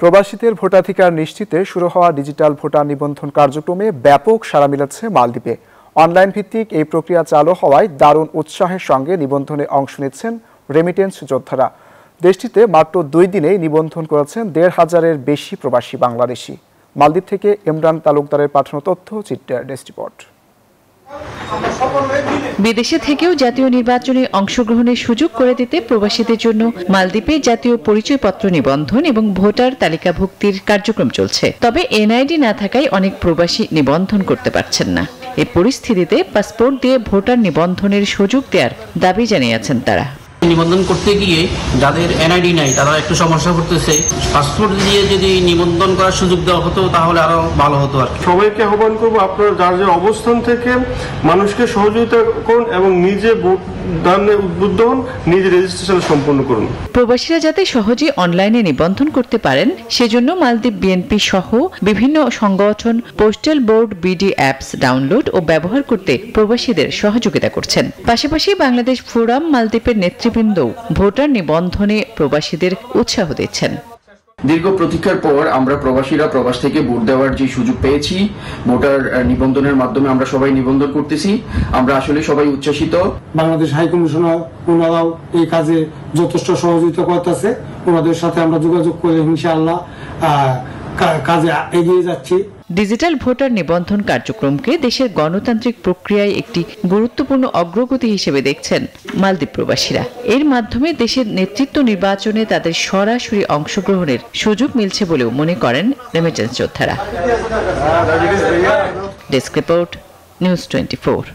প্রবাসীদের ভোটাধিকার নিশ্চিতে শুরু হওয়া ডিজিটাল ভোটার নিবন্ধন কার্যক্রমে ব্যাপক সাড়া মিলেছে মালদ্বীপে। অনলাইন ভিত্তিক এই প্রক্রিয়া চালু হওয়ায় দারুণ উৎসাহের সঙ্গে নিবন্ধনে অংশ নিচ্ছেন রেমিটেন্স যোদ্ধারা। দেশটিতে মাত্র 2 দিনেই নিবন্ধন করেছেন 1,500-এর বেশি প্রবাসী বাংলাদেশি। মালদ্বীপ থেকে ইমরান তালুকদারের পাঠানো তথ্যচিত্রের ডেস্ক রিপোর্ট। বিদেশে থেকেও জাতীয় নির্বাচনে অংশগ্রহণের সুযোগ করে দিতে প্রবাসীদের জন্য মালদ্বীপে জাতীয় পরিচয়পত্র নিবন্ধন এবং ভোটার তালিকাভুক্তির কার্যক্রম চলছে। তবে এনআইডি না থাকায় অনেক প্রবাসী নিবন্ধন করতে পারছেন না। এই পরিস্থিতিতে পাসপোর্ট দিয়ে ভোটার নিবন্ধনের সুযোগ দেওয়ার দাবি জানিয়েছেন তারা। নিবন্ধন করতে গিয়ে যাদের এনআইডি নাই তারা একটু সমস্যা করতেছে। পাসপোর্ট দিয়ে যদি নিবন্ধন করার সুযোগ দেওয়া হতো তাহলে আরো ভালো হতো। আর সবাইকে আহ্বান করবো, আপনারা যার যে অবস্থান থেকে মানুষকে সহযোগিতা করুন এবং নিজে ভোট দানে উদ্বুদ্ধ হন, নিজে রেজিস্ট্রেশন সম্পন্ন করুন। প্রবাসীরা যাতে সহজে অনলাইনে নিবন্ধন করতে পারেন সেজন্য মালদ্বীপ বিএনপি সহ বিভিন্ন সংগঠন postal board BD apps download ও ব্যবহার করতে প্রবাসীদের সহযোগিতা করছেন। পাশাপাশি বাংলাদেশ ফোরাম মালদ্বীপের নেতৃবৃন্দ ভোটার নিবন্ধনে প্রবাসীদের উৎসাহ দিচ্ছেন। দীর্ঘ প্রতীক্ষার পর আমরা প্রবাসীরা প্রবাস থেকে ভোট দেওয়ার যে সুযোগ পেয়েছি, ভোটার নিবন্ধনের মাধ্যমে আমরা সবাই নিবন্ধন করতেছি। আমরা আসলে সবাই উচ্ছ্বসিত। বাংলাদেশ হাই কমিশনার ওনারাও এই কাজে যথেষ্ট সহযোগিতা করতেছে। ওনাদের সাথে আমরা যোগাযোগ করে ইনশাআল্লাহ কাজে এগিয়ে যাচ্ছি। ডিজিটাল ভোটার নিবন্ধন কার্যক্রমকে দেশের গণতান্ত্রিক প্রক্রিয়ায় একটি গুরুত্বপূর্ণ অগ্রগতি হিসেবে দেখছেন মালদ্বীপ প্রবাসীরা। এর মাধ্যমে দেশের নেতৃত্ব নির্বাচনে তাদের সরাসরি অংশগ্রহণের সুযোগ মিলছে বলেও মনে করেন রেমিটেন্স যোদ্ধারা। Desk report, news 24।